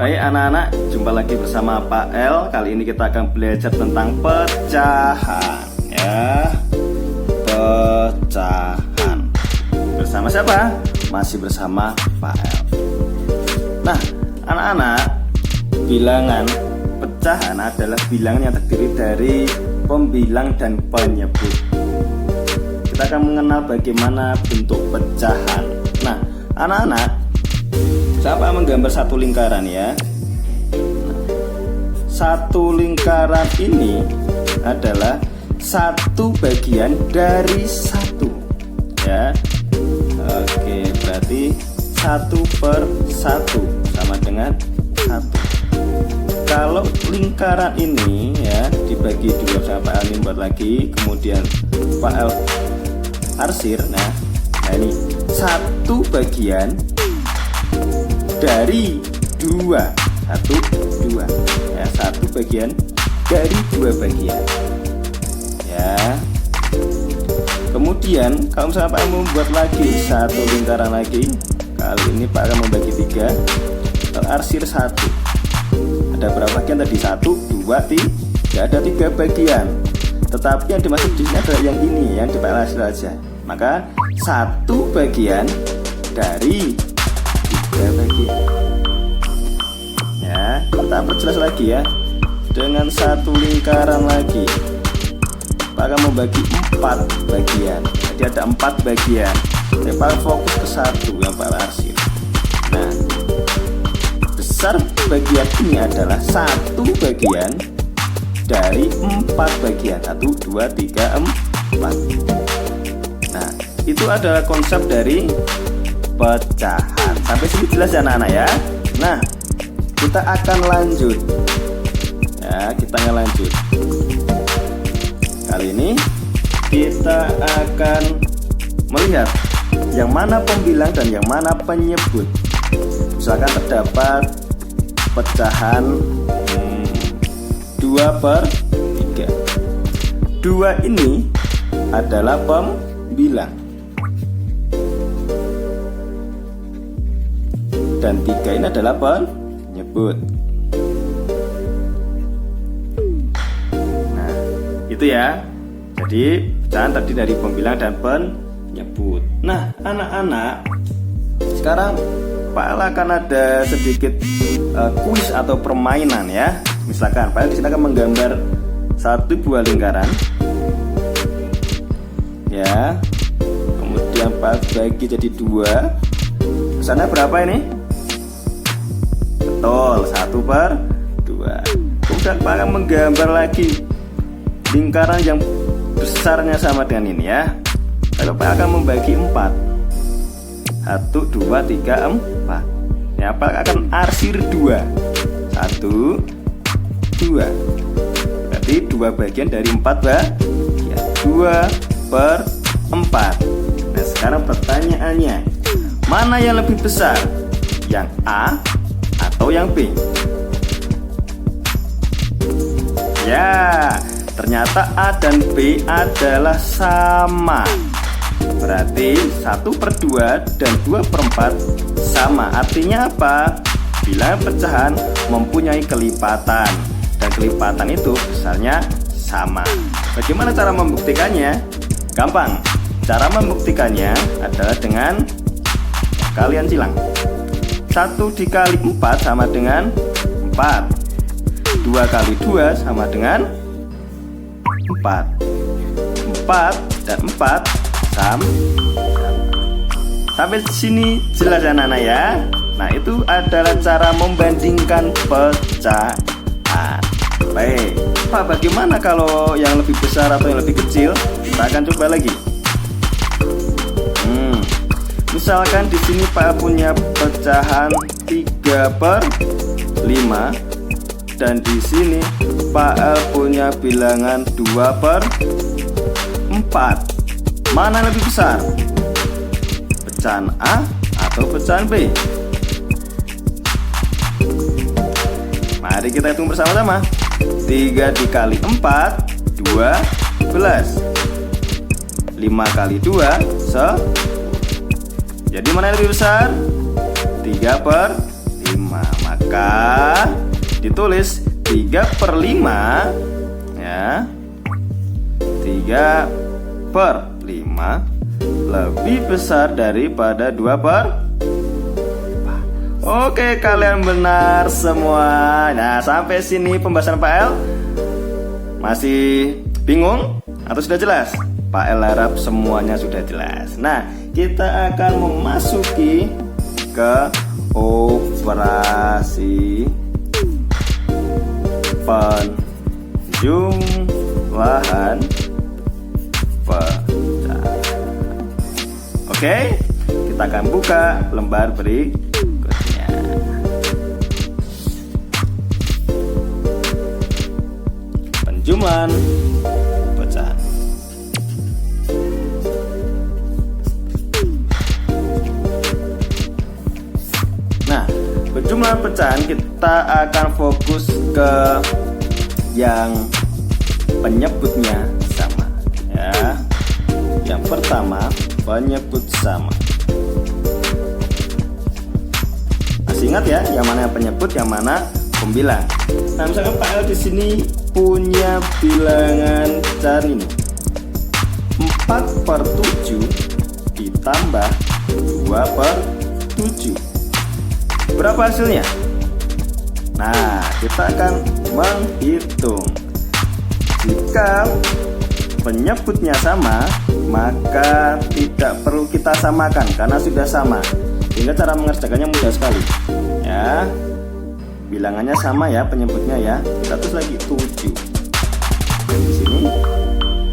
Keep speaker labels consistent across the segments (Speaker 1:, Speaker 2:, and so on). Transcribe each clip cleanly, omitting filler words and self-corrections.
Speaker 1: Baik anak-anak, jumpa lagi bersama Pak L. Kali ini kita akan belajar tentang pecahan, ya. Pecahan. Bersama siapa? Masih bersama Pak L. Nah, anak-anak, bilangan pecahan adalah bilangan yang terdiri dari pembilang dan penyebut. Kita akan mengenal bagaimana bentuk pecahan. Nah, anak-anak, coba menggambar satu lingkaran ya. Satu lingkaran ini adalah satu bagian dari satu, ya. Oke, berarti 1/1 sama dengan 1. Kalau lingkaran ini ya dibagi dua, sama Pak Alin buat lagi, kemudian Pak L arsir. Nah ini satu bagian dari dua, ya, satu bagian dari dua bagian, ya. Kemudian kalau misalnya Pak membuat lagi satu lingkaran lagi, kali ini Pak akan membagi tiga, arsir satu. Ada berapa bagian tadi? 1, 2, 3. Ada 3 bagian. Tetapi yang dimaksud di sini adalah yang ini, yang di Pak arsir aja. Maka satu bagian dari 3 bagian. Ya, kita perjelas lagi ya. Dengan satu lingkaran lagi, Pak akan membagi 4 bagian. Jadi ada 4 bagian. Saya Pak fokus ke satu yang Pak arsir. Nah, besar bagian ini adalah satu bagian dari 4 bagian. 1, 2, 3, 4. Nah, itu adalah konsep dari pecahan. Sampai sini jelas ya anak-anak ya. Nah, kita akan lanjut. Ya, kita akan lanjut. Kali ini kita akan melihat yang mana pembilang dan yang mana penyebut. Misalkan terdapat pecahan 2/3. 2 ini adalah pembilang dan 3 ini adalah penyebut. Nah, itu ya. Jadi pecahan terdiri dari pembilang dan penyebut. Nah, anak-anak, sekarang Pak L akan ada sedikit kuis atau permainan ya. Misalkan Pak L di sini akan menggambar satu buah lingkaran, ya. Kemudian Pak L bagi jadi 2. Kesana berapa ini? Betul, 1/2. Kemudian Pak akan menggambar lagi lingkaran yang besarnya sama dengan ini ya. Lalu Pak akan membagi 4. 1, 2, 3, 4. Ya, Pak akan arsir 2. 1, 2. Berarti 2 bagian dari 4 bagian. 2/4. Nah, sekarang pertanyaannya, mana yang lebih besar? Yang A atau yang B? Ya, ternyata A dan B adalah sama. Berarti 1/2 dan 2/4 sama. Artinya apa? Bilangan pecahan mempunyai kelipatan, dan kelipatan itu besarnya sama. Bagaimana cara membuktikannya? Gampang. Cara membuktikannya adalah dengan kalian silang. 1 dikali 4 sama dengan 4. 2 kali 2 sama dengan 4. 4 dan 4 sama. Sampai sini jelas anak-anak ya. Nah, itu adalah cara membandingkan pecahan. Baik, Pak, bagaimana kalau yang lebih besar atau yang lebih kecil? Kita akan coba lagi. Misalkan di sini Pak punya pecahan 3/5 dan di sini Pak L punya bilangan 2/4. Mana lebih besar? Pecahan A atau pecahan B? Mari kita hitung bersama-sama. 3 dikali 4, 12. 5 kali 2, 10. Jadi mana yang lebih besar? 3/5. Maka ditulis 3/5 ya. 3/5 lebih besar daripada 2/4. Oke, kalian benar semua. Nah, sampai sini pembahasan Pak El. Masih bingung atau sudah jelas? Pak El harap semuanya sudah jelas. Nah, kita akan memasuki ke operasi penjumlahan pecah. Oke, kita akan buka lembar berikutnya. Penjumlahan pecahan. Nah, penjumlahan pecahan kita akan fokus ke yang penyebutnya sama ya. Yang pertama, penyebut sama. Masih ingat ya, yang mana yang penyebut, yang mana pembilang. Nah, misalkan Pak El di sini punya bilangan cari nih 4/7 ditambah 2/7. Berapa hasilnya? Nah, kita akan menghitung. Jika penyebutnya sama, maka tidak perlu kita samakan karena sudah sama. Sehingga cara mengerjakannya mudah sekali. Ya. Bilangannya sama ya, penyebutnya ya. Kita tulis lagi 7. Dan di sini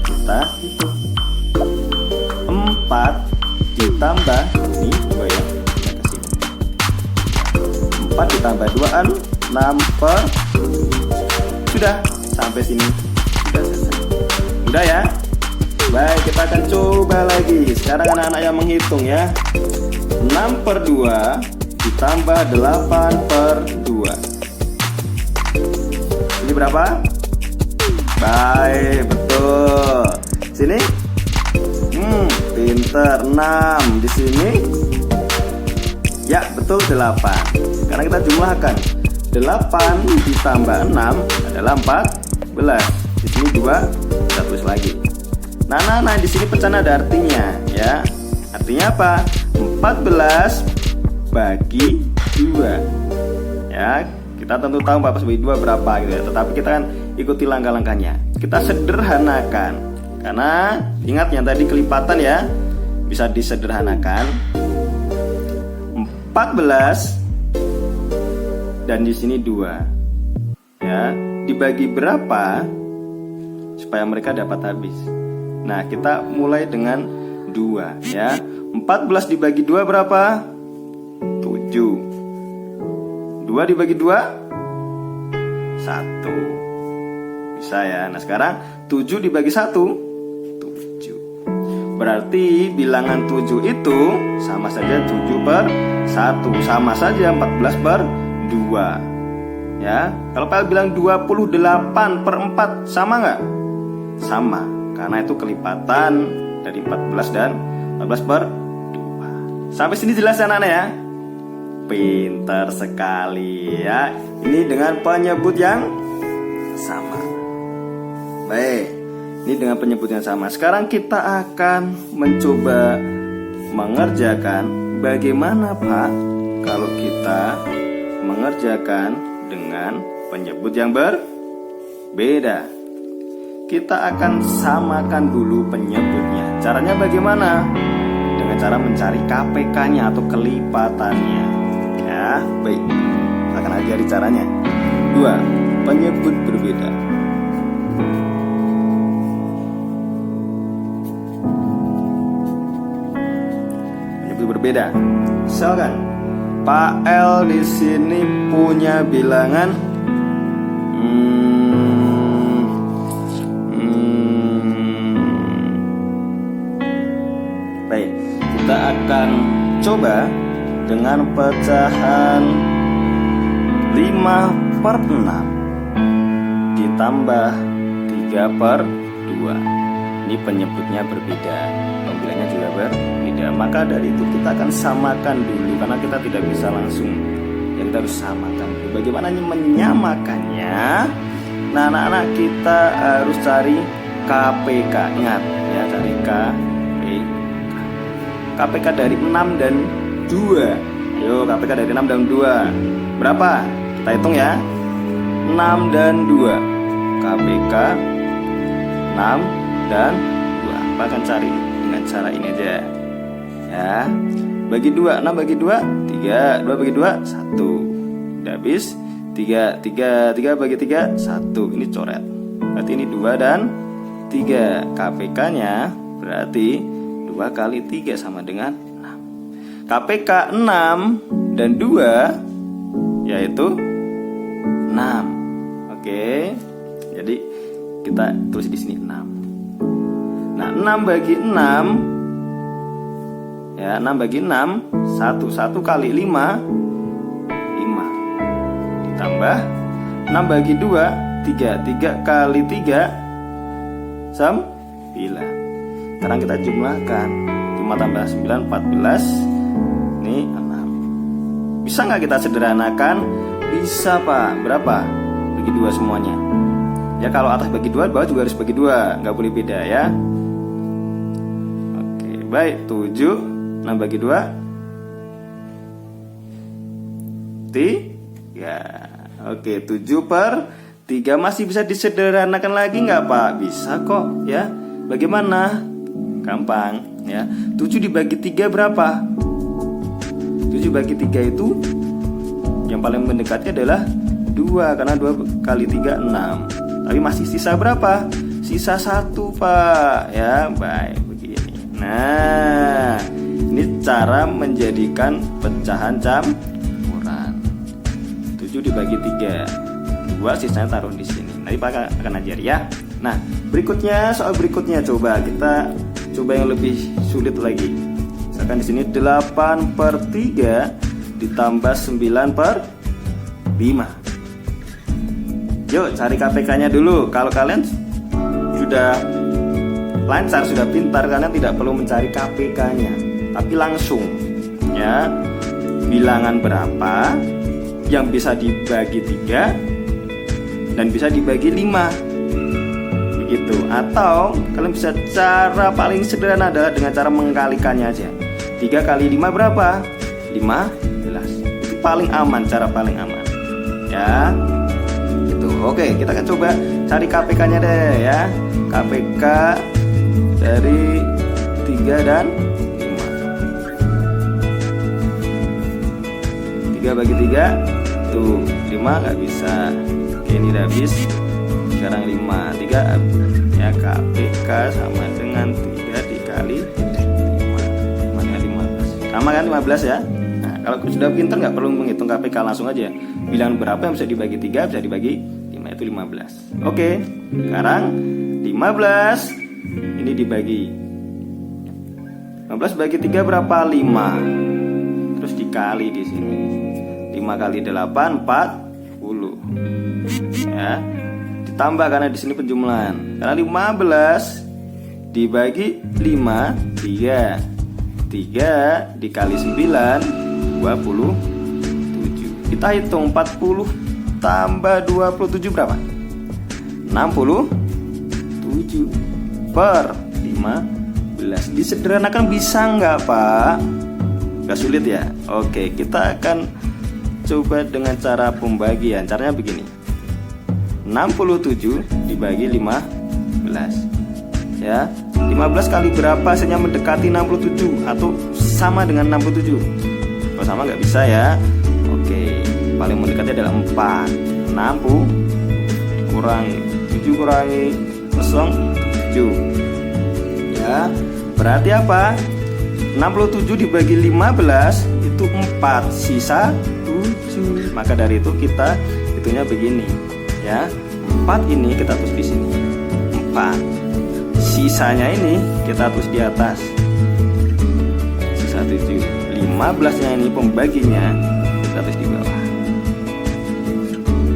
Speaker 1: kita hitung 4 ditambah ini 2 ya. Kita ke sini. 4 ditambah 2 6 sudah sampai sini sudah selesai. Udah ya. Baik, kita akan coba lagi. Sekarang anak-anak yang menghitung ya. 6/2 ditambah 8/2. Ini berapa? Baik, betul. Sini? Pinter. 6 di sini. Ya, betul 8. Karena kita jumlahkan. 8 ditambah 6 adalah 14. Di sini 2, kita tulis lagi. Nah, di sini pecahan ada artinya ya. Artinya apa? 14 bagi 2. Ya, kita tentu tahu 14 bagi 2 berapa gitu ya. Tetapi kita kan ikuti langkah-langkahnya. Kita sederhanakan. Karena ingat yang tadi kelipatan ya. Bisa disederhanakan. 14 dan di sini 2. Ya, dibagi berapa supaya mereka dapat habis. Nah, kita mulai dengan 2 ya. 14 dibagi 2 berapa? 7. 2 dibagi 2 1. Bisa ya. Nah, sekarang 7 dibagi 1 7. Berarti bilangan 7 itu sama saja 7/1. Sama saja 14/2 ya. Kalau Pak bilang 28/4 sama nggak? Sama, karena itu kelipatan dari 14 dan 14/2. Sampai sini jelas anak-anak ya? Pintar sekali ya. Ini dengan penyebut yang sama. Baik, ini dengan penyebut yang sama. Sekarang kita akan mencoba mengerjakan bagaimana Pak kalau kita mengerjakan dengan penyebut yang berbeda. Kita akan samakan dulu penyebutnya. Caranya bagaimana? Dengan cara mencari KPK-nya atau kelipatannya. Ya, baik. Kita akan ajari caranya. 2. Penyebut berbeda. Penyebut berbeda. Misalkan Pak L di sini punya bilangan baik, kita akan coba dengan pecahan 5/6 ditambah 3/2. Ini penyebutnya berbeda, pembilangnya juga berbeda. Maka dari itu kita akan samakan dulu, karena kita tidak bisa langsung ya kita harus samakan. Bagaimana menyamakannya? Nah anak-anak, kita harus cari KPK. Ingat ya, cari KPK dari 6 dan 2. Ayo, KPK dari 6 dan 2 berapa? Kita hitung ya. 6 dan 2, KPK 6 dan 2. Kita akan cari dengan cara ini aja ya. Bagi 2, 6 bagi 2 3, 2 bagi 2 1. Udah habis. 3 bagi 3 1. Ini coret. Berarti ini 2 dan 3. KPK nya berarti 2 kali 3 sama dengan 6. KPK 6 dan 2 yaitu 6. Oke. Jadi kita tulis di sini 6. Nah, 6 bagi 6 ya, 6 bagi 6 1 kali 5 ditambah 6 bagi 2 3 kali 3 9. Sekarang kita jumlahkan 5 tambah 9 14. Ini 6. Bisa nggak kita sederhanakan? Bisa Pak. Berapa? Bagi 2 semuanya. Ya kalau atas bagi 2, bawah juga harus bagi 2, nggak boleh beda ya. Oke, baik. 7 6 bagi 2 3. Oke, 7 per 3 masih bisa disederhanakan lagi nggak Pak? Bisa kok ya. Bagaimana? Gampang ya. 7 dibagi 3 berapa? 7 bagi 3 itu yang paling mendekatnya adalah 2, karena 2 kali 3 6. Tapi masih sisa berapa? Sisa 1 Pak ya. Baik, begini. Nah, ini cara menjadikan pecahan campuran. 7 dibagi 3 2, sisanya taruh di sini. Nanti Pak akan ajar ya. Nah, berikutnya, soal berikutnya coba kita yang lebih sulit lagi. Misalkan di sini 8 per 3 ditambah 9 per 5. Yuk cari KPK-nya dulu. Kalau kalian sudah lancar, sudah pintar, kalian tidak perlu mencari KPK-nya, tapi langsung ya, bilangan berapa yang bisa dibagi 3 dan bisa dibagi 5 begitu. Atau kalian bisa, cara paling sederhana adalah dengan cara mengkalikannya aja. 3 kali 5 berapa? 15. Itu paling aman, cara paling aman ya gitu. Oke, kita akan coba cari KPK-nya deh ya. KPK dari 3 dan 5. 3 bagi 3 tuh 5 nggak bisa. Oke, ini udah habis. Sekarang 5 3 ya, KPK sama dengan 3 dikali 5 dengan 15. Sama kan 15 ya. Nah, kalau sudah pintar nggak perlu menghitung KPK, langsung aja bilangan berapa yang bisa dibagi 3 bisa dibagi 5, itu 15. Oke, sekarang 15 ini dibagi 15 bagi 3 berapa? 5. Terus dikali di sini. 5 kali 8 40. Ya. Ditambah karena di sini penjumlahan. Karena 15 dibagi 5 3. 3 dikali 9 27. Kita hitung 40 tambah 27 berapa? 67 per 15. Disederhanakan bisa nggak Pak? Nggak sulit ya? Oke, kita akan coba dengan cara pembagian. Caranya begini. 67 dibagi 15 ya. 15 kali berapa hasilnya mendekati 67 atau sama dengan 67? Kalau sama nggak bisa ya. Oke, paling mendekatnya adalah 4. 60 kurangi 7 kurangi 0 7 ya. Berarti apa? 67 dibagi 15 itu 4, sisa 7. Maka dari itu kita hitungnya begini ya. 4 ini kita tulis di sini 4. Sisanya ini kita tulis di atas sisa 7. 15 nya ini pembaginya kita tulis di bawah.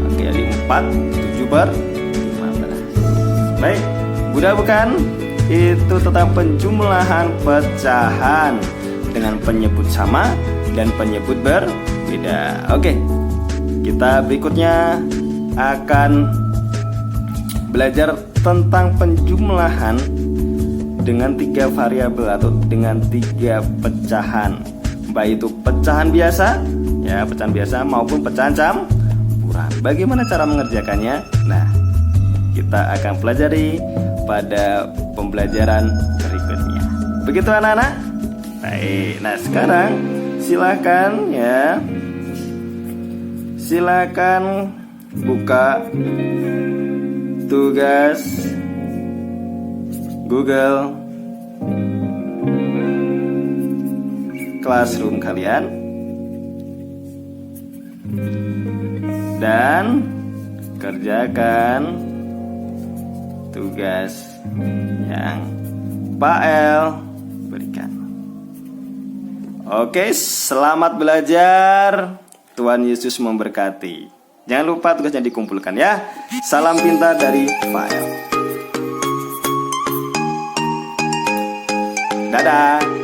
Speaker 1: Oke, 4 7 per 15. Baik, mudah bukan? Itu tentang penjumlahan pecahan dengan penyebut sama dan penyebut berbeda. beda. Oke, kita berikutnya akan belajar tentang penjumlahan dengan 3 variabel atau dengan 3 pecahan, baik itu pecahan biasa, ya pecahan biasa maupun pecahan campuran. Bagaimana cara mengerjakannya? Nah, kita akan pelajari pada pembelajaran berikutnya. Begitu anak-anak? Baik. Nah, sekarang silakan buka tugas Google Classroom kalian dan kerjakan tugas yang Pak El berikan. Oke, selamat belajar. Tuhan Yesus memberkati. Jangan lupa tugasnya dikumpulkan ya. Salam pintar dari Pak El. Dadah.